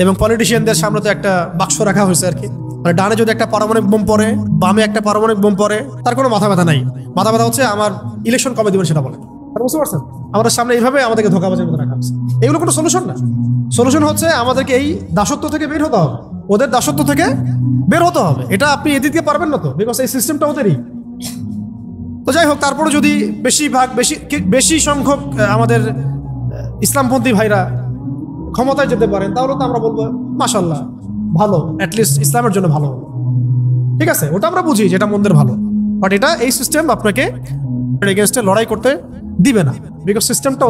এবং পলিটিশিয়ানদের সামনে তো একটা বাক্স রাখা হয়েছে আর কি, মানে ডানে যদি একটা পারমাণবিক বোম পড়ে, বামে একটা পারমাণবিক বোম পড়ে, তার কোনো মাথা ব্যথা নাই। মাথা ব্যথা হচ্ছে আমার ইলেকশন কবে দিবেন সেটা বলে। বুঝতে পারছেন? আমাদের সামনে এইভাবে আমাদেরকে ধোঁকাবাজের মধ্যে রাখা হচ্ছে। এগুলো কোনো সলিউশন না। সলিউশন হচ্ছে আমাদেরকে এই দাসত্ব থেকে বের হতে হবে, ওদের দাসত্ব থেকে বের হতে হবে। এটা আপনি এদিকে পারবেন না তো, বিকজ এই সিস্টেমটা ওদেরই। তো যাই হোক, তারপরে যদি বেশি সংখ্যক আমাদের ইসলামপন্থী ভাইরা ক্ষমতায় যেতে পারেন, তাহলে তো আমরা বলবো মাশাআল্লাহ, ভালো, অ্যাটলিস্ট ইসলামের জন্য ভালো। ঠিক আছে, ওটা আমরা বুঝি যেটা মন্দের ভালো, বাট এটা এই সিস্টেম আপনাকে এগেইনস্টে লড়াই করতে দিবে না, বিকজ সিস্টেমটা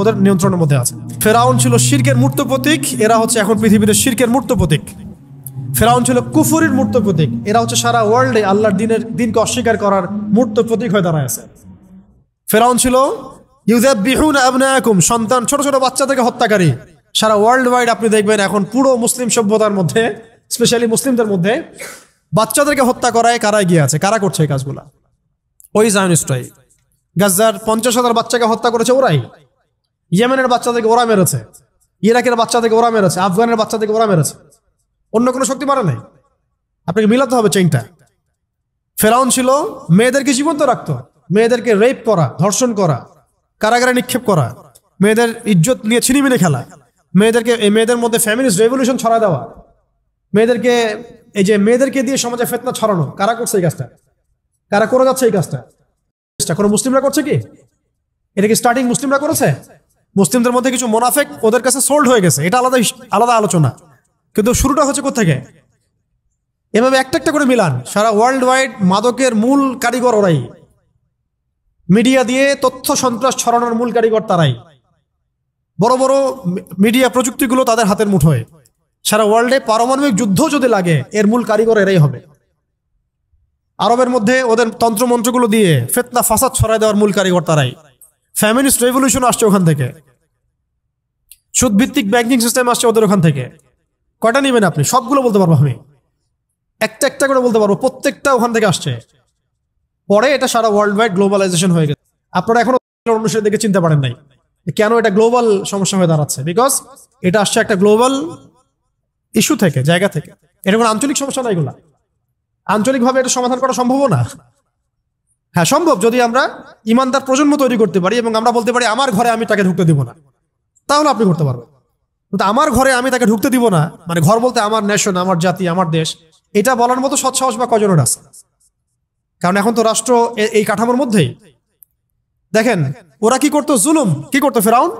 ওদের নিয়ন্ত্রণের মধ্যে আছে। ফেরাউন ছিল শিরকের মূর্ত প্রতীক, এরা হচ্ছে এখন পৃথিবীতে শিরকের মূর্ত প্রতীক। ফেরাউন ছিল কুফরির মূর্ত প্রতীক, এরা হচ্ছে সারা ওয়ার্ল্ডে আল্লাহর দিনকে অস্বীকার করার মূর্ত প্রতীক হয়ে দাঁড়ায় আছে। ফেরাউন ছিল ইউযাব্বিহুনা আবনাআকুম, সন্তান ছোট ছোট বাচ্চাদেরকে হত্যাকারী। সারা ওয়ার্ল্ড ওয়াইড আপনি দেখবেন এখন পুরো মুসলিম সভ্যতার মধ্যে, স্পেশালি মুসলিমদের মধ্যে বাচ্চাদেরকে হত্যা করায় কারা এগিয়ে আছে? কারা করছে এই কাজগুলা? ওই জায়নিস্টরাই। গাজার 50,000 বাচ্চাকে হত্যা করেছে ওরাই। ইয়েমেনের বাচ্চাদেরকে ওরা মেরেছে, ইরাকের বাচ্চাদেরকে ওরা মেরেছে, আফগানের বাচ্চাদেরকে ওরা মেরেছে। অন্য কোনো শক্তি পারে নাই। আপনাকে মিলাতে হবে চেইনটা। ফেরাউন ছিল মেয়েদেরকে জীবন্ত রাখতো, মেয়েদেরকে রেপ করা, ধর্ষণ করা, কারাগারে নিক্ষেপ করা, মেয়েদের ইজ্জত নিয়ে ছিনিমিনি খেলা, মেয়েদের মধ্যে ফ্যামিলিস্ট রেভলিউশন ছড়া দেওয়া, মেয়েদেরকে দিয়ে সমাজে ফিতনা ছড়ানো। কারা করছে এই কাজটা? কারা করে যাচ্ছে এই কাজটা? কোনো মুসলিমরা করছে কি? এটা কি স্টার্টিং মুসলিমরা করেছে? মুসলিমদের মধ্যে কিছু মোনাফেক ওদের কাছে সোল্ড হয়ে গেছে, এটা আলাদা আলোচনা। কিন্তু শুরুটা হচ্ছে কোত্থেকে? এভাবে একটা একটা করে মিলান। সারা ওয়ার্ল্ড ওয়াইড মাদকের মূল কারিগর ওরাই, মিডিয়া দিয়ে তথ্য সন্ত্রাস ছড়ানোর মূল কারিগর তারাই। বড় বড় মিডিয়া প্রযুক্তিগুলো তাদের হাতের মুঠোয়। সারা ওয়ার্ল্ডে পারমাণবিক যুদ্ধ যদি লাগে, এর মূল কারিগর এরাই হবে। আরবের মধ্যে ওদের তন্ত্রমন্ত্রগুলো দিয়ে ফিতনা ফাসাদ ছড়ায় দেওয়ার মূল কারিগর তারাই। ফ্যামিলিস্ট রেভলিউশন আসছে ওখান থেকে, সুদভিত্তিক ব্যাংকিং সিস্টেম আসছে ওদের ওখান থেকে। কয়টা নেবেন আপনি? সবগুলো বলতে পারবো আমি, একটা একটা করে বলতে পারবো, প্রত্যেকটা ওখান থেকে আসছে। পরে এটা সারা ওয়ার্ল্ড ওয়াইড গ্লোবালাইজেশন হয়ে গেছে। আপনারা এখনো অনুসারে দেখে চিনতে পারেন নাই কেন এটা গ্লোবাল সমস্যা হয়ে দাঁড়াচ্ছে, বিকজ এটা আসছে একটা গ্লোবাল ইস্যু থেকে, জায়গা থেকে। এটা কোনো আঞ্চলিক সমস্যা না, এগুলা আঞ্চলিকভাবে এটা সমাধান করা সম্ভব না। হ্যাঁ সম্ভব, যদি আমরা ইমানদার প্রজন্ম তৈরি করতে পারি এবং আমরা বলতে পারি আমার ঘরে আমি তাকে ঢুকতে দিব না, তাহলে আপনি করতে পারবেন। কিন্তু আমার ঘরে আমি তাকে ঢুকতে দিব না, মানে ঘর বলতে আমার নেশন, আমার জাতি, আমার দেশ, এটা বলার মতো সৎসাহস বা কজনের আছে? কারণ এখন তো রাষ্ট্র এই কাঠামোর মধ্যেই। দেখেন ওরা কি করতো? জুলুম কি করতো? ফেরাউন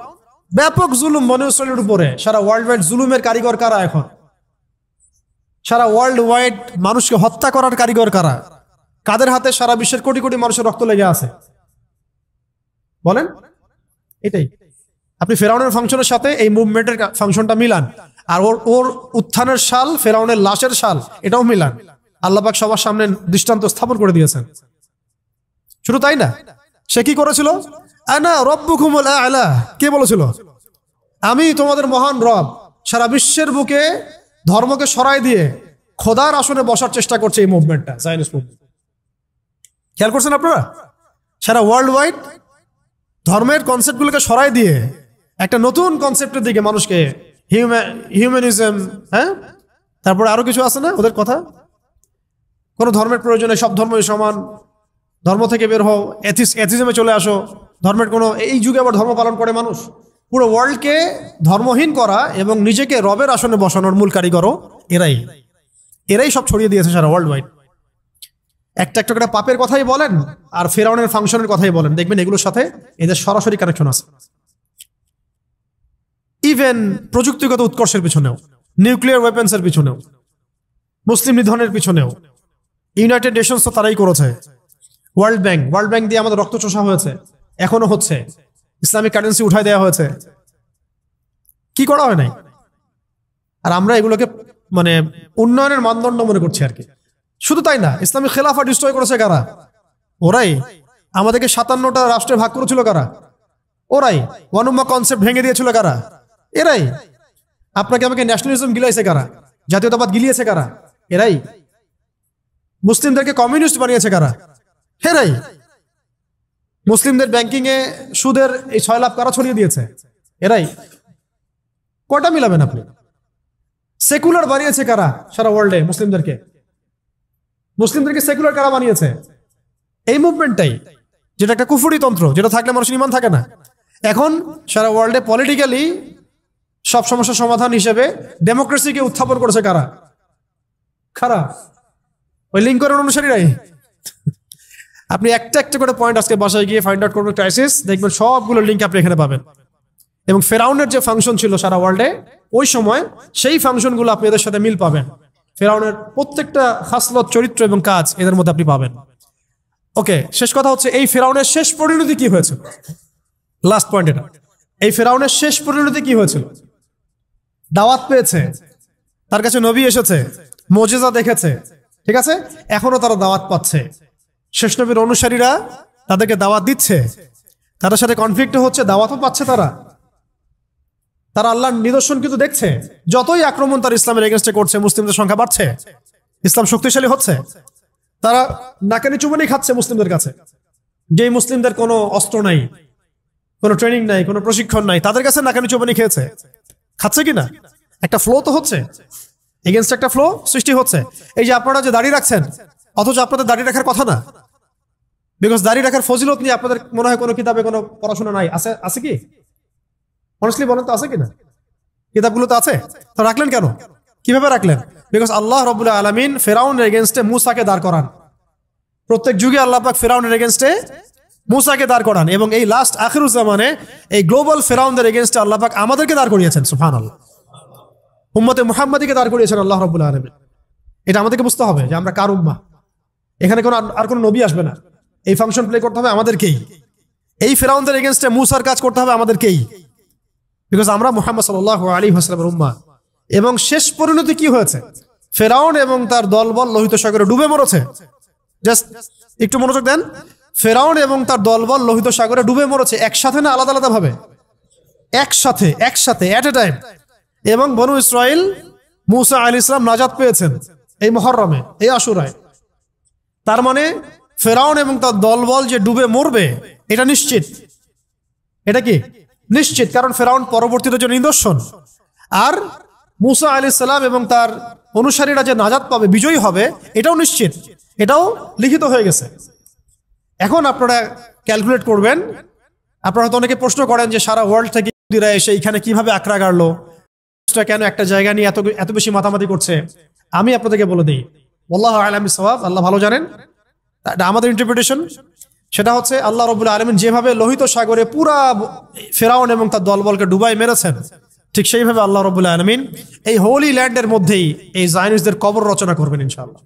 ব্যাপক জুলুম বনী ইসরাইলের উপরে। সারা ওয়ার্ল্ড ওয়াইড জুলুমের কারিগর কারা এখন? সারা ওয়ার্ল্ড ওয়াইড মানুষকে হত্যা করার কারিগর কারা? কাদের হাতে সারা বিশ্বের কোটি কোটি মানুষের রক্ত লেগে আছে বলেন? এটাই। আপনি ফেরাউনের ফাংশনের সাথে এই মুভমেন্টের ফাংশনটা মিলান, আর ওর উত্থানের সাল, ফেরাউনের লাশের সাল, এটাও মিলান। আল্লাহ পাক সবার সামনে দৃষ্টান্ত স্থাপন করে দিয়েছেন। শুধু তাই না, সে কি করেছিল? আনা রব্বুকুমুল আ'লা, কে বলেছিল? আমি তোমাদের মহান রব। সারা বিশ্বের বুকে ধর্মকে সরাই দিয়ে খোদার আসনে বসার চেষ্টা করছে এই মুভমেন্টটা, জায়নিস্ট মুভমেন্ট। খেয়াল করছেন আপনারা? সারা ওয়ার্ল্ড ওয়াইড ধর্মের কনসেপ্টগুলোকে সরাই দিয়ে একটা নতুন কনসেপ্টের দিকে মানুষকে, হিউম্যানিজম, হ্যাঁ, তারপরে আরো কিছু আছে না ওদের কথা, কোনো ধর্মের প্রয়োজনে সব ধর্মই সমান, ধর্ম থেকে বের হও, এথিজমে চলে আসো, ধর্মের কোনো, এই যুগে আবার ধর্ম পালন করে মানুষ। পুরো ওয়ার্ল্ডকে ধর্মহীন করা এবং নিজেকে রবের আসনে বসানোর মূল কারিগরও এরাই সব ছড়িয়ে দিয়েছে সারা ওয়ার্ল্ড ওয়াইড। একটা একটা করে পাপের কথাই বলেন আর ফেরাউনের ফাংশনের কথাই বলেন, দেখবেন এগুলোর সাথে এদের সরাসরি কানেকশন আছে। ইভেন প্রযুক্তিগত উৎকর্ষের পিছনেও, নিউক্লিয়ার ওয়েপন্সের পিছনেও, মুসলিম নিধনের পিছনেও ইউনাইটেড নেশনস তো তারাই করেছে। ওয়ার্ল্ড ব্যাংক দিয়ে আমাদের রক্ত চোষা হয়েছে, এখনো হচ্ছে। ইসলামিক কারেন্সি উঠাই দেওয়া হয়েছে, কি করা হয় নাই? আর আমরা এগুলোকে মানে উন্নয়নের মানদণ্ড মনে করছি আর কি। শুধু তাই না, ইসলামিক খেলাফা ডিস্ট্রয় করেছে কারা? ওরাই। আমাদেরকে 57টা রাষ্ট্রে ভাগ করেছিল কারা? ওরাই। ওয়ান উম্মাহ কনসেপ্ট ভেঙে দিয়েছিল কারা? এরাই। আপনাকে আমাকে ন্যাশনালিজম গিলাইছে কারা? জাতীয়তাবাদ গিলিয়েছে কারা? এরাই। মুসলিমদেরকে কমিউনিস্ট বানিয়েছে কারা? এরাই। মুসলিমদের ব্যাংকিং এ সুদের এই 6 লাখ কারা ছড়িয়ে দিয়েছে? এরাই। কয়টা মিলাবেন আপনি? সেকুলার বানিয়েছে কারা সারা ওয়ার্ল্ডে? মুসলিমদেরকে সেকুলার কারা বানিয়েছে? এই মুভমেন্টটাই, যেটা একটা কুফরি তন্ত্র, যেটা থাকলে মানুষের ঈমান থাকে না। এখন সারা ওয়ার্ল্ডে পলিটিক্যালি সব সমস্যার সমাধান হিসেবে ডেমোক্রেসিকে উত্থাপন করেছে কারা? ওই লিঙ্কনের অনুসারীরাই। আপনি একটা একটা করে পয়েন্ট আজকে বাসায় গিয়ে ফাইন্ড আউট করবেন, ক্রাইসিস, দেখবেন সবগুলো লিঙ্ক আপনি এখানে পাবেন। এবং ফেরাউনের যে ফাংশন ছিল সারা ওয়ার্ল্ডে ওই সময়, সেই ফাংশনগুলো আপনি এদের সাথে মিল পাবেন। ফেরাউনের প্রত্যেকটা খাসলত, চরিত্র এবং কাজ এদের মধ্যে আপনি পাবেন। ওকে, শেষ কথা হচ্ছে এই ফেরাউনের শেষ পরিণতি কি হয়েছিল? লাস্ট পয়েন্ট এটা। এই ফেরাউনের শেষ পরিণতি কি হয়েছিল? দাওয়াত পেয়েছে, তার কাছে নবী এসেছে, মুজিজা দেখেছে, ঠিক আছে, এখনো তারা দাওয়াত পাচ্ছে। শেষ নবীর অনুসারীরা তাদেরকে দাওয়াত দিচ্ছে, তাদের সাথে কনফ্লিক্ট হচ্ছে, দাওয়াতও পাচ্ছে তারা আল্লাহর নিদর্শন কিন্তু দেখছে। যতই আক্রমণ তার ইসলামের এগেনস্টে করছে, মুসলিমদের সংখ্যা বাড়ছে, ইসলাম শক্তিশালী হচ্ছে। তারা নাকানি চুবানি খাচ্ছে মুসলিমদের কাছে। যে মুসলিমদের কোনো অস্ত্র নাই, কোনো ট্রেনিং নাই, কোনো প্রশিক্ষণ নাই, তাদের কাছে নাকানি চুবানি খাচ্ছে কিনা? একটা ফ্লো তো হচ্ছে, এগেনস্ট একটা ফ্লো সৃষ্টি হচ্ছে। এই যে আপনারা যে দাড়ি রাখছেন, অথচ আপনাদের দাড়ি রাখার কথা না, বিকজ দাড়ি রাখার ফজিলত নিয়ে আপনাদের মনে হয় কোনো কিতাবে কোনো পড়াশোনা নাই। আছে কি? অনেস্টলি বলেন তো, আছে কিনা? কিতাবগুলো তো আছে, তো রাখলেন কেন? কিভাবে রাখলেন? বিকজ আল্লাহ রাব্বুল আলামিন ফেরাউনের এগেনস্টে মুসাকে দাঁড় করান। প্রত্যেক যুগে আল্লাহ পাক ফেরাউনের এগেনস্টে মুসাকে দাঁড় করান, এবং এই লাস্ট আখিরুজ জামানে এই গ্লোবাল ফেরাউনদের এগেনস্টে আল্লাহ পাক আমাদেরকে দাঁড় করিয়েছেন। সুবহানাল্লাহ, উম্মতে মুহাম্মাদীকে দাঁড় করিয়েছেন আল্লাহ রাব্বুল আলামিন। এটা আমাদেরকে বুঝতে হবে যে আমরা কার উম্মাহ। এখানে আর কোনো নবী আসবে না। এই ফাংশন প্লে করতে হবে আমাদেরকেই। এই ফেরাউনদের এগেনস্টে মুসার কাজ করতে হবে আমাদেরকেই, বিকজ আমরা মুহাম্মদ সাল্লাল্লাহু আলাইহি ওয়াসাল্লামের উম্মাহ। এবং শেষ পরিণতি কি হয়েছে? ফেরাউন এবং তার দলবল লোহিত সাগরে ডুবে মরেছে। জাস্ট একটু মনোযোগ দেন। ফেরাউন এবং তার দলবল লোহিত সাগরে ডুবে মরেছে, একসাথে না আলাদা আলাদা ভাবে? একসাথে এট এ টাইম। এবং বনু ইসরাইল, মুসা আলাইহিস সালাম নাজাত পেয়েছেন এই মুহররমে, এই আশুরায়। তার মানে ফেরাউন এবং তার দলবল যে ডুবে মরবে, এটা নিশ্চিত। এটা কি নিশ্চিত? কারণ ফেরাউন পরবর্তীতে যে নিদর্শন, আর মুসা আলাইহিস সালাম এবং তার অনুসারীরা যে নাজাত পাবে, বিজয়ী হবে, এটাও নিশ্চিত, এটাও লিখিত হয়ে গেছে। এখন আপনারা ক্যালকুলেট করবেন। আপনারা হয়তো অনেকে প্রশ্ন করেন যে সারা ওয়ার্ল্ড থেকে ইহুদিরা এসে এখানে কিভাবে আক্রা গাড়লো, কেন একটা জায়গা নিয়ে এত বেশি মাতামাতি করছে? আমি আপনাদেরকে বলে দিই, আল্লাহু আ'লাম বিস-সাওয়াব, আল্লাহ ভালো জানেন। আমাদের ইন্টারপ্রিটেশন সেটা হচ্ছে, আল্লাহ রাব্বুল আলামিন যেভাবে লোহিত সাগরে পুরা ফেরাউন এবং তার দলবলকে ডুবাই মেরেছেন, ঠিক সেইভাবে আল্লাহ রাব্বুল আলামিন এই হোলি ল্যান্ডের মধ্যেই এই জায়নিস্টদের কবর রচনা করবেন ইনশাআল্লাহ।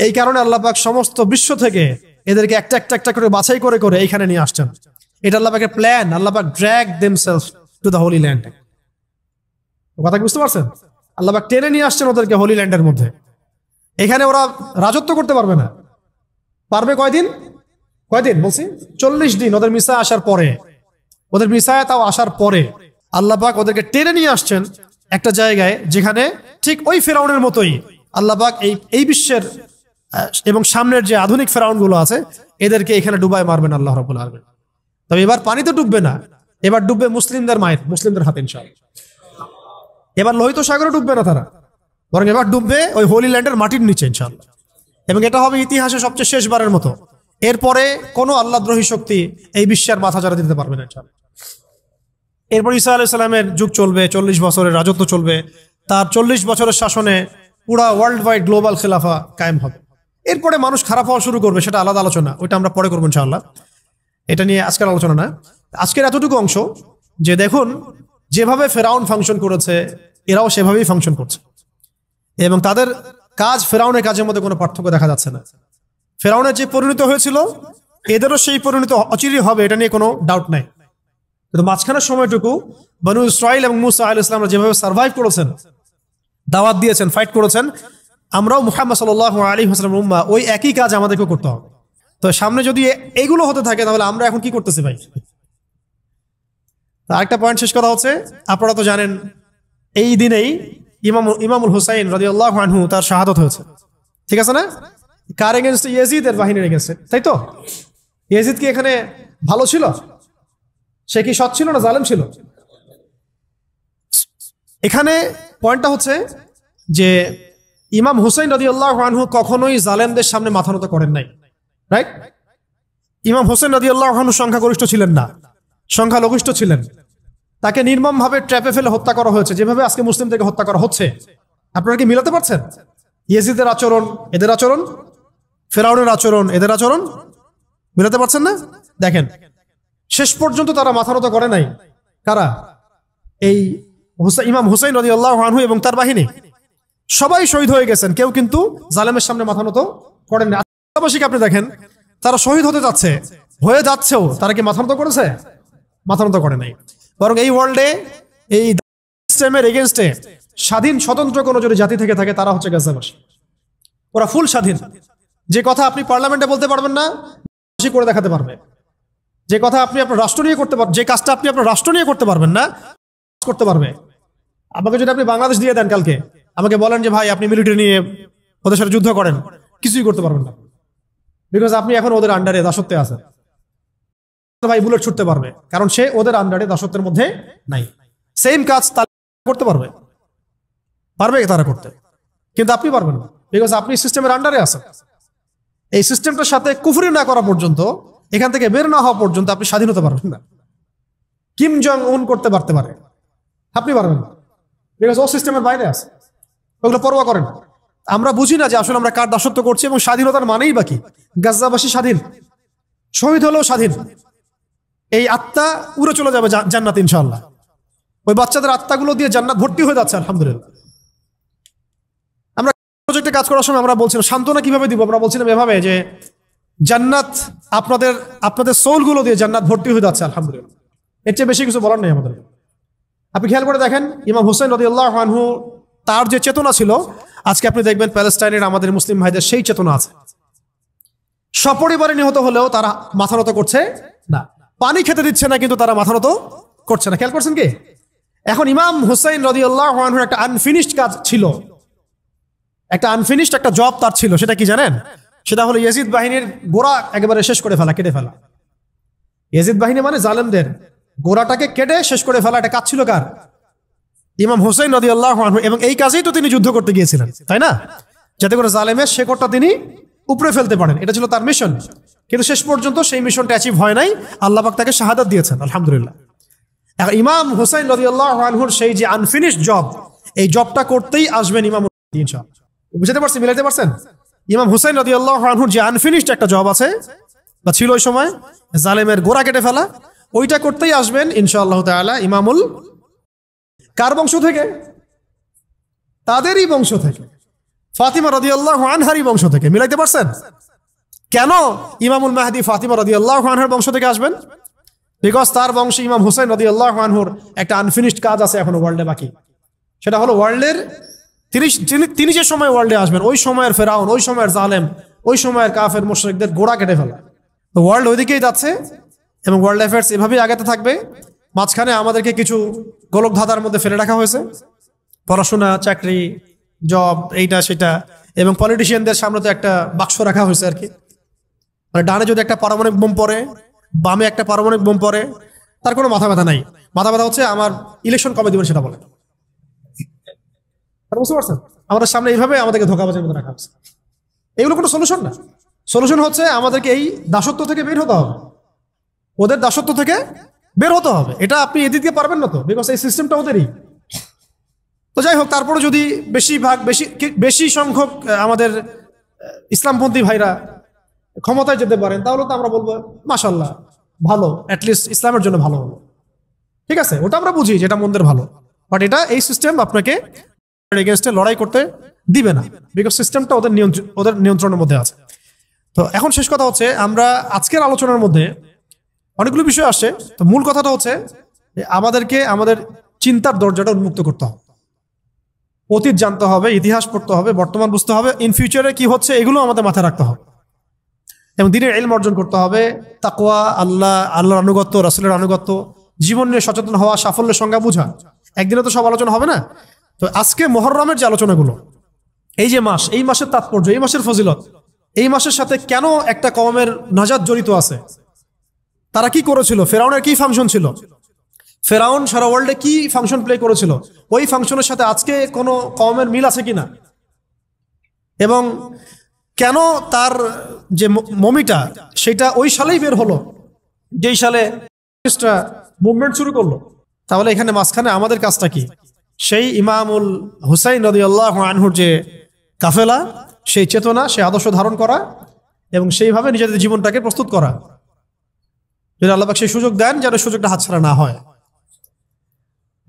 এই কারণে আল্লাহ পাক সমস্ত বিশ্ব থেকে এদেরকে একটা একটা করে বাছাই করে করে এইখানে নিয়ে আসছেন। এটা আল্লাহ পাকের প্ল্যান। আল্লাহ পাক drag themselves to the holy land. কথা বুঝতে পারছেন? আল্লাহ পাক টেনে নিয়ে আসছেন ওদেরকে হোলি ল্যান্ডের মধ্যে। এখানে ওরা রাজত্ব করতে পারবে না। পারবে কয়দিন বলছি? 40 দিন। ওদের মিসা আসার পরে, ওদের মিসায় তাও আসার পরে আল্লাহ পাক ওদেরকে টেনে নিয়ে আসছেন একটা জায়গায়, যেখানে ঠিক ওই ফেরাউনের মতোই আল্লাহ পাক এই বিশ্বের এবং সামনের যে আধুনিক ফেরাউন গুলো আছে, এদেরকে এখানে ডুবাই মারবেন আল্লাহ রাব্বুল আলামিন। তবে এবার পানিতে ডুববে না, এবার ডুববে মুসলিমদের হাতে ইনশাআল্লাহ। এবার লোহিত সাগরে ডুববে না তারা, বরং এবার ডুববে ওই হোলি ল্যান্ডের মাটির নিচে ইনশাআল্লাহ। এবং এটা হবে ইতিহাসে সবচেয়ে শেষবারের মতো। এরপরে কোনো আল্লাহদ্রোহী শক্তি এই বিশ্বের মাথা চাড়া দিতে পারবে না ইনশাআল্লাহ। এরপর ঈসা আলাইহিস সালামের যুগ চলবে, 40 বছরের রাজত্ব চলবে। তার 40 বছরের শাসনে পুরা ওয়ার্ল্ড ওয়াইড গ্লোবাল খেলাফা কায়েম হবে। এরপরে মানুষ খারাপ হওয়া শুরু করবে, সেটা আলাদা আলোচনা, ওইটা আমরা পরে করবো ইনশাআল্লাহ। এটা নিয়ে আজকের আলোচনা না। আজকের এতটুকু অংশ যে দেখুন, যেভাবে ফেরাউন ফাংশন করেছে, এরাও সেভাবেই ফাংশন করছে, এবং তাদের কাজ ফেরাউনের কাজের মধ্যে কোনো পার্থক্য দেখা যাচ্ছে না। ফেরাউনের যে পরিণত হয়েছিল, এদেরও সেই পরিণত অচিরেই হবে, এটা নিয়ে কোনো ডাউট নাই। কিন্তু মাঝখানের সময়টুকু বনু ইসরাইল এবং মুসা আলাইহিস সালাম যেভাবে সার্ভাইভ করেছেন, দাওয়াত দিয়েছেন, ফাইট করেছেন, আমরাও মুহাম্মদ সাল্লাল্লাহু আলাইহি ওয়াসাল্লাম উম্মাহ, ওই একই কাজ আমাদেরকেও করতে হবে। তো সামনে যদি এইগুলো হতে থাকে, তাহলে আমরা এখন কি করতেছি ভাই? আরেকটা পয়েন্ট শেষ কথা হচ্ছে, আপনারা তো জানেন এই দিনেই ইমামুল হুসাইন রাদিয়াল্লাহু আনহু তার শাহাদাত হয়েছে, ঠিক আছে না? কার এগেনস্টে? ইয়াজিদের বাহিনীর এগেনস্টে, তাই তো? ইয়াজিদ কি এখানে ভালো ছিল? সে কি সৎ ছিল না জালেম ছিল? এখানে পয়েন্টটা হচ্ছে যে ইমাম হুসাইন রাদিয়াল্লাহু আনহু কখনোই জালেমদের সামনে মাথা নত করেন নাই, রাইট? ইমাম হুসাইন রাদিয়াল্লাহু আনহু সংখ্যাগরিষ্ঠ ছিলেন না, সংখ্যালঘিষ্ঠ ছিলেন। তাকে নির্মমভাবে ট্র্যাপে ফেলে হত্যা করা হয়েছে, যেভাবে আজকে মুসলিমদেরকে হত্যা করা হচ্ছে। আপনারা কি মিলাতে পারছেন? ইয়েজিদের আচরণ এদের আচরণ, ফেরাউনের আচরণ এদের আচরণ, মিলাতে পারছেন না? দেখেন, শেষ পর্যন্ত তারা মাথা নত করে নাই। কারা? এই ইমাম হুসাইন রাদিয়াল্লাহু আনহু এবং তার বাহিনী সবাই শহীদ হয়ে গেছেন, কেউ কিন্তু জালেমের সামনে মাথা নত করেন না। আত্মবাসীকে আপনি দেখেন, তারা শহীদ হতে যাচ্ছে, হয়ে যাচ্ছেও, তারা কি মাথা নত করেছে? মাথা নত করে নাই। বরং এই ওয়ার্ল্ডে এই সিস্টেমের এগেনস্টে স্বাধীন স্বতন্ত্র কোনো যদি জাতি থেকে থাকে তারা হচ্ছে গাজাবাসী। ওরা ফুল স্বাধীন। যে কথা আপনি পার্লামেন্টে বলতে পারবেন না, করে দেখাতে পারবে। যে কথা আপনি আপনার রাষ্ট্র নিয়ে করতে পারবেন, যে কাজটা আপনি আপনার রাষ্ট্র নিয়ে করতে পারবেন না, করতে পারবে। আমাকে যদি আপনি বাংলাদেশ দিয়ে দেন কালকে, আমাকে বলেন যে ভাই আপনি মিলিটারি নিয়ে ওদের সাথে যুদ্ধ করেন, কিছুই করতে পারবেন না, বিকজ আপনি এখন ওদের আন্ডারে দাসত্বে আছেন। ভাই বুলেট ছুটতে পারবে, কারণ সে ওদের আন্ডারে দাসত্বের মধ্যে নাই। সেম কাজ তারা করতে পারবে, পারবে তারা করতে, কিন্তু আপনি পারবেন না, বিকজ আপনি সিস্টেমের আন্ডারে আছেন। এই সিস্টেমটার সাথে কুফরি না করা পর্যন্ত, এখান থেকে বের না হওয়া পর্যন্ত আপনি স্বাধীন হতে পারবেন না। কিম জং উন করতে পারতে পারে, আপনি পারবেন না, বিকজ ও সিস্টেমের বাইরে আছে, ওগুলো পরোয়া করেন। আমরা বুঝি না যে আসলে আমরা কার দাসত্ব করছি, এবং স্বাধীনতার মানেই বাকি। গাজাবাসী স্বাধীন, শহীদ হলেও স্বাধীন। এই আত্মা উড়ে চলে যাবে জান্নাত ইনশাআল্লাহ। ওই বাচ্চাদের আত্মাগুলো দিয়ে জান্নাত ভর্তি হয়ে যাচ্ছে আলহামদুলিল্লাহ। আমরা প্রজেক্টে কাজ করার সময় আমরা বলছিলাম সান্ত্বনা কিভাবে দিব, আমরা বলছিলাম এভাবে যে জান্নাত আপনাদের সোলগুলো দিয়ে জান্নাত ভর্তি হয়ে যাচ্ছে আলহামদুলিল্লাহ। এর চেয়ে বেশি কিছু বলার নেই আমাদের। আপনি খেয়াল করে দেখেন, ইমাম হুসাইন রাদিয়াল্লাহু আনহু তার যে চেতনা ছিল, আজকে আপনি দেখবেন প্যালেস্টাইনের আমাদের মুসলিম ভাইদের সেই চেতনা আছে। সপরিবারে নিহত হলেও তারা মাথা নত করছে না, পানি খেতে দিচ্ছে না, কিন্তু তারা মাথা নত করছে না। খেয়াল করছেন কি? এখন ইমাম হুসাইন রাদিয়াল্লাহু আনহুর একটা আনফিনিশড কাজ ছিল, একটা আনফিনিশড একটা জব তার ছিল। সেটা কি জানেন? সেটা হলো ইয়াজিদ বাহিনীর গোড়া একেবারে শেষ করে ফেলা, কেটে ফেলা। ইয়াজিদ বাহিনী মানে জালেমদের গোড়াটাকে কেটে শেষ করে ফেলা, এটা কাজ ছিল কার? ইমাম হুসাইন রাদিয়াল্লাহু আনহু। এবং এই কাজেই তো তিনি যুদ্ধ করতে গিয়েছিলেন, তাই না? যাতে করে জালেমের শেকড়টা তিনি উপরে ফেলতে পারেন, এটা ছিল তার মিশন। কিন্তু শেষ পর্যন্ত সেই মিশনটা অ্যাচিভ হয় নাই, আল্লাহ পাক তাকে শাহাদাত দিয়েছেন আলহামদুলিল্লাহ। এখন ইমাম হুসাইন রাদিয়াল্লাহু আনহুর সেই যে আনফিনিশড জব, এই জবটা করতেই আসবেন ইমাম ইনশাআল্লাহ। বুঝতে পারছেন, মিলাইতে পারছেন? ইমাম হুসাইন রাদিয়াল্লাহু আনহুর যে আনফিনিশড একটা জব আছে বা ছিল ওই সময়, জালেমের গোড়া কেটে ফেলা, ওইটা করতেই আসবেন ইনশাআল্লাহ তাআলা ইমামুল। কার বংশ থেকে? তাদেরই বংশ থেকে, ফাতিমা রাদিয়াল্লাহু আনহারই বংশ থেকে। মিলাইতে পারছেন? কেন ইমামুল মাহদি ফাতিমা রাদিয়াল্লাহু আনহার বংশ থেকে আসবেন? বিকজ তার বংশে ইমাম হুসাইন রাদিয়াল্লাহু আনহুর একটা আনফিনিশড কাজ আছে এখনো ওয়ার্ল্ডে বাকি। সেটা হলো ওয়ার্ল্ডের তিনি যে সময় ওয়ার্ল্ডে আসবেন, ওই সময়ের ফেরাউন, ওই সময়ের জালেম, ওই সময়ের কাফের মুশরিকদের গোড়া কেটে ফেলা। তো ওয়ার্ল্ড ওইদিকেই যাচ্ছে এবং ওয়ার্ল্ড অ্যাফেয়ার্স এভাবেই আগাতে থাকবে। মাঝখানে আমাদেরকে কিছু গোলক ধাঁধার মধ্যে ফেলে রাখা হয়েছে, পড়াশোনা, চাকরি, জব, এইটা সেটা, এবং পলিটিশিয়ানদের সামনে তো একটা বাক্স রাখা হয়েছে আর কি। মানে ডানে যদি একটা পারমাণবিক বোম পড়ে, বামে একটা পারমাণবিক বোম পড়ে, তার কোনো মাথা ব্যথা নাই। মাথা ব্যথা হচ্ছে আমার ইলেকশন কবে দিবেন সেটা বলে। বুঝতে পারছেন? আমাদের সামনে এইভাবে আমাদেরকে ধোঁকাবাজের মধ্যে রাখা হচ্ছে। এগুলো কোনো সলিউশন না। সলিউশন হচ্ছে আমাদেরকে এই দাসত্ব থেকে বের হতে হবে, ওদের দাসত্ব থেকে বের হতে হবে। এটা আপনি এদিকে পারবেন না তো, বিকজ এই সিস্টেমটা ওদেরই। তো যাই হোক, তারপরে যদি বেশি সংখ্যক আমাদের ইসলামপন্থী ভাইরা ক্ষমতায় যেতে পারেন, তাহলে তো আমরা বলবো মাশাআল্লাহ, ভালো, অ্যাটলিস্ট ইসলামের জন্য ভালো হলো। ঠিক আছে, ওটা আমরা বুঝি যেটা মন্দের ভালো, বাট এটা এই সিস্টেম আপনাকে এগেইনস্টে লড়াই করতে দিবে না, বিকজ সিস্টেমটা ওদের নিয়ন্ত্রণের মধ্যে আছে। তো এখন শেষ কথা হচ্ছে, আমরা আজকের আলোচনার মধ্যে অনেকগুলো বিষয় আসছে। তো মূল কথাটা হচ্ছে আমাদেরকে আমাদের চিন্তার দরজাটা উন্মুক্ত করতে হবে, অতীত জানতে হবে, ইতিহাস পড়তে হবে, বর্তমান বুঝতে হবে, ইন ফিউচারে কি হচ্ছে এগুলো আমাদের মাথায় রাখতে হবে, এবং দ্বীনের ইলম অর্জন করতে হবে। তাকওয়া, আল্লাহর আনুগত্য, রাসূলের আনুগত্য, জীবন নিয়ে সচেতন হওয়া, সাফল্যের সংজ্ঞা বোঝা। একদিনে তো সব আলোচনা হবে না। তো আজকে মুহররমের যে আলোচনাগুলো, এই যে মাস, এই মাসের তাৎপর্য, এই মাসের ফজিলত, এই মাসের সাথে কেন একটা কওমের নাজাত জড়িত আছে, তারা কি করেছিল, ফেরাউনের কি ফাংশন ছিল, ফেরাউন সারা ওয়ার্ল্ডে কি ফাংশন প্লে করেছিল, ওই ফাংশনের সাথে আজকে কোনো কওমের মিল আছে কিনা, এবং কেন তার যে মমিটা সেটা ওই সালেই বের হলো যেই সালে মুভমেন্ট শুরু করলো। তাহলে এখানে মাঝখানে আমাদের কাজটা কি? সেই ইমামুল হুসাইন রাদিয়াল্লাহু আনহুর যে কাফেলা, সেই চেতনা, সেই আদর্শ ধারণ করা এবং সেইভাবে নিজেদের জীবনটাকে প্রস্তুত করা। যদি আল্লাহ পাক সেই সুযোগ দেন, যেন সুযোগটা হাতছাড়া না হয়।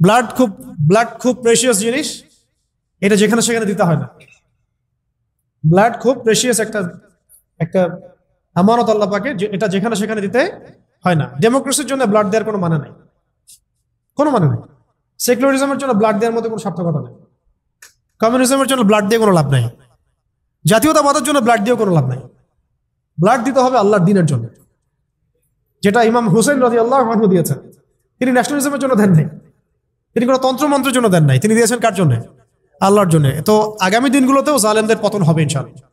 ব্লাড খুব প্রেশিয়াস জিনিস, এটা যেখানে সেখানে দিতে হয় না। ব্লাড খুব প্রেশিয়াস একটা আমানত আল্লাহ পাকে, এটা যেখানে সেখানে দিতে হয় না। ডেমোক্রেসির জন্য ব্লাড দেওয়ার কোনো মানে নাই, কোনো মানে নেই। সেকুলারিজমের জন্য ব্লাড দেওয়ার মধ্যে কোনো সার্থকতা নেই। কমিউনিজমের জন্য ব্লাড দিয়ে কোনো লাভ নাই। জাতীয়তাবাদের জন্য ব্লাড দিয়েও কোনো লাভ নাই। ব্লাড দিতে হবে আল্লাহর দ্বীনের জন্য, যেটা ইমাম হুসেইন রাদিয়াল্লাহু আনহু দিয়েছেন। তিনি ন্যাশনালিজমের জন্য দেন নাই, তিনি কোনো তন্ত্রমন্ত্রের জন্য দেন নাই, তিনি দিয়েছেন কার জন্য? আল্লাহর জন্য। তো আগামী দিনগুলোতেও জালেমদের পতন হবে ইনশাআল্লাহ।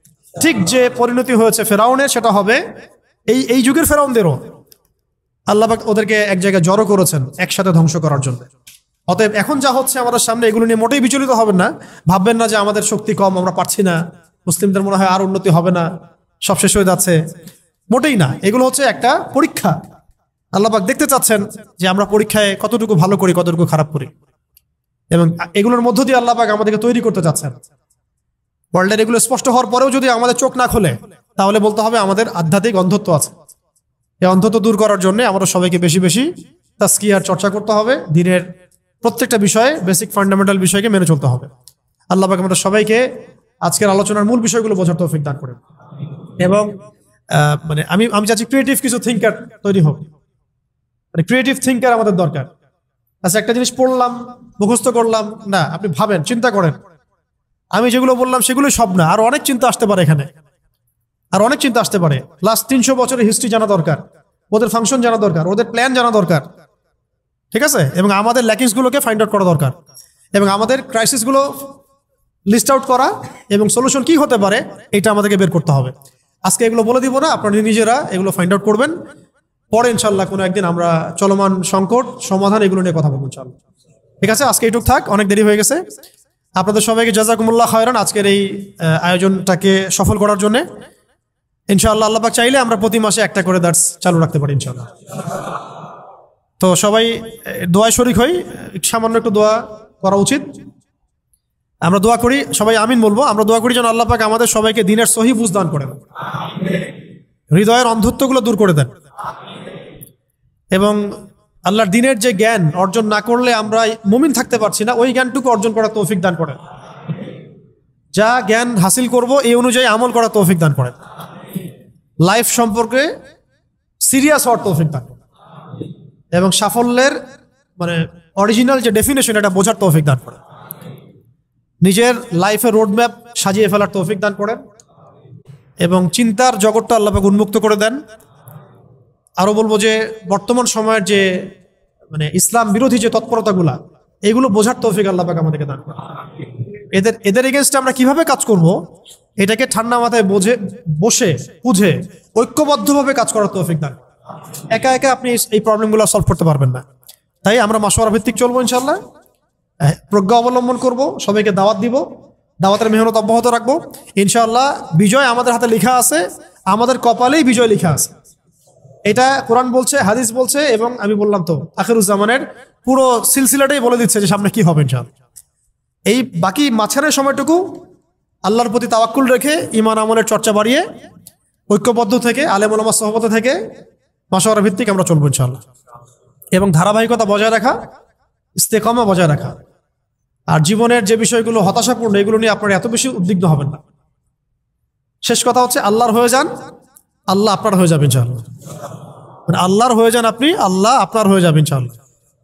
ঠিক যে পরিণতি হয়েছে ফেরাউনের, সেটা হবে এই যুগের ফেরাউনদেরও। আল্লাহ পাক ওদেরকে এক জায়গায় জড়ো করেছেন একসাথে ধ্বংস করার জন্য। অতএব এখন যা হচ্ছে আমাদের সামনে, এগুলো নিয়ে মোটেই বিচলিত হবেন না। ভাববেন না যে আমাদের শক্তি কম, আমরা পারছি না, মুসলিমদের মনে হয় আর উন্নতি হবে না, সব শেষ হয়ে যাচ্ছে। মোটেই না, এগুলো হচ্ছে একটা পরীক্ষা। আল্লাহ পাক দেখতে চাচ্ছেন যে আমরা পরীক্ষায় কতটুকু ভালো করি, কতটুকু খারাপ করি, এবং এগুলোর মধ্য দিয়ে আল্লাহ পাক আমাদেরকে তৈরি করতে চাচ্ছেন। ওয়ার্ল্ডের এগুলো স্পষ্ট হওয়ার পরেও যদি আমাদের চোখ না খোলে, তাহলে বলতে হবে আমাদের আধ্যাত্মিক অন্ধত্ব আছে। এই অন্ধত্ব দূর করার জন্য আমরা সবাইকে বেশি বেশি তাজকিয়ার চর্চা করতে হবে। দিনের প্রত্যেকটা বিষয়ে, বেসিক ফান্ডামেন্টাল বিষয়কে মেনে চলতে হবে। আল্লাহ পাক আমাদের সবাইকে আজকের আলোচনার মূল বিষয়গুলো বোঝার তৌফিক দান করেন। এবং মানে আমি চাচ্ছি ক্রিয়েটিভ কিছু থিঙ্কার তৈরি হোক। মানে ক্রিয়েটিভ থিঙ্কার আমাদের দরকার। আচ্ছা, একটা জিনিস পড়লাম, মুখস্থ করলাম না, আপনি ভাবেন, চিন্তা করেন। আমি যেগুলো বললাম সেগুলোই সব না, আর অনেক চিন্তা আসতে পারে এখানে, আর অনেক চিন্তা আসতে পারে। লাস্ট 300 বছরের হিস্ট্রি জানা দরকার, ওদের ফাংশন জানা দরকার, ওদের প্ল্যান জানা দরকার, ঠিক আছে? এবং আমাদের ল্যাকিংসগুলোকে ফাইন্ড আউট করা দরকার, এবং আমাদের ক্রাইসিসগুলো লিস্ট আউট করা এবং সলিউশন কি হতে পারে এটা আমাদেরকে বের করতে হবে। আজকে এগুলো বলে দিব না, আপনারা নিজেরা এগুলো ফাইন্ড আউট করবেন। পরে ইনশাল্লাহ কোনো একদিন আমরা চলমান সংকট সমাধান এগুলো নিয়ে কথা বলবো ইনশাল্লাহ। ঠিক আছে, আজকে এইটুক থাক, অনেক দেরি হয়ে গেছে। আপনাদের সবাইকে জাযাকুমুল্লাহ খায়রান আজকের এই আয়োজনটাকে সফল করার জন্য। ইনশাআল্লাহ আল্লাহ পাক চাইলে আমরা প্রতি মাসে একটা করে দার্স চালু রাখতে পারি ইনশাআল্লাহ। তো সবাই দোয়ায় শরীক হই, সামান্য একটু দোয়া করা উচিত। আমরা দোয়া করি, সবাই আমিন বলবো। আমরা দোয়া করি যেন আল্লাহ পাক আমাদের সবাইকে দ্বীনের সহি বুঝ দান করেন, হৃদয়ের অন্ধত্বগুলো দূর করে দেন, এবং আল্লাহর দ্বীনের যে জ্ঞান অর্জন না করলে আমরা মুমিন থাকতে পারছি না, ওই জ্ঞানটুকু অর্জন করার তৌফিক দান করেন। যা জ্ঞান হাসিল করব এই অনুযায়ী আমল করার তৌফিক দান করেন। লাইফ সম্পর্কে সিরিয়াস হওয়ার তৌফিক দান করেন, এবং সাফল্যের মানে অরিজিনাল যে ডেফিনেশন এটা বোঝার তৌফিক দান করেন। নিজের লাইফের রোডম্যাপ সাজিয়ে ফেলার তৌফিক দান করেন, এবং চিন্তার জগৎটা আল্লাহ পাক উন্মুক্ত করে দেন। আরো বলবো যে বর্তমান সময়ের যে মানে ইসলাম বিরোধী যে তৎপরতাগুলা, এগুলো বোঝার তৌফিক আল্লাহ পাক আমাদেরকে দান করেন। এদের এগেনস্টে আমরা কিভাবে কাজ করব, এটাকে ঠান্ডা মাথায় বসে বুঝে ঐক্যবদ্ধভাবে কাজ করার তৌফিক দান। একা একা আপনি এই প্রবলেমগুলো সলভ করতে পারবেন না। তাই আমরা মাশওয়ারা ভিত্তিক চলবো ইনশাআল্লাহ, প্রজ্ঞা অবলম্বন করব, সবাইকে দাওয়াত দিব, দাওয়াতের মেহনত অব্যাহত রাখবো ইনশাআল্লাহ। বিজয় আমাদের হাতে লেখা আছে, আমাদের কপালেই বিজয় লেখা আছে। এটা কোরআন বলছে, হাদিস বলছে, এবং আমি বললাম তো আখিরুজ্জামানের পুরো সিলসিলাটাই বলে দিচ্ছে যে সামনে কি হবে ইনশাআল্লাহ। এই বাকি মাঝখানের সময়টুকু আল্লাহর প্রতি তাওয়াক্কুল রেখে ঈমান আমলের চর্চা বাড়িয়ে ঐক্যবদ্ধ থেকে আলেম ওলামা সহবতে থেকে মাশওয়ারা ভিত্তিক আমরা চলবো ইনশাআল্লাহ, এবং ধারাবাহিকতা বজায় রাখা, ইস্তেকামা বজায় রাখা। আর জীবনের যে বিষয়গুলো হতাশাপূর্ণ, এগুলো নিয়ে আপনারা এত বেশি উদ্বিগ্ন হবেন না। শেষ কথা হচ্ছে আল্লাহর হয়ে যান, আল্লাহ আপনার হয়ে যাবে ইনশাআল্লাহ। মানে আল্লাহর হয়ে যান আপনি, আল্লাহ আপনার হয়ে যাবে ইনশাআল্লাহ।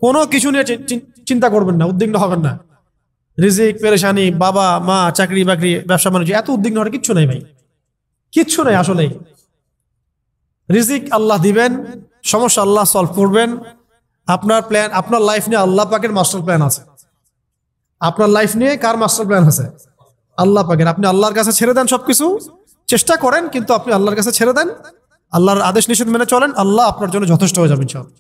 কোনো কিছু নিয়ে চিন্তা করবেন না, উদ্বিগ্ন হবেন না। রিজিক, পেরেশানি, বাবা মা, চাকরি বাকরি, ব্যবসা বাণিজ্য, এত উদ্বিগ্ন হওয়ার কিচ্ছু নেই ভাই, কিচ্ছু নেই আসলেই। রিজিক আল্লাহ দিবেন, সমস্যা আল্লাহ সলভ করবেন। আপনার প্ল্যান, আপনার লাইফ নিয়ে আল্লাহ পাকের মাস্টার প্ল্যান আছে। আপনার লাইফ নিয়ে কার মাস্টার প্ল্যান আছে? আল্লাহ পাকের। আপনি আল্লাহর কাছে ছেড়ে দেন সবকিছু, চেষ্টা করেন কিন্তু আপনি আল্লাহর কাছে ছেড়ে দেন, আল্লাহর আদেশ নিষেধ মেনে চলেন, আল্লাহ আপনার জন্য যথেষ্ট হয়ে যাবে ইনশাআল্লাহ।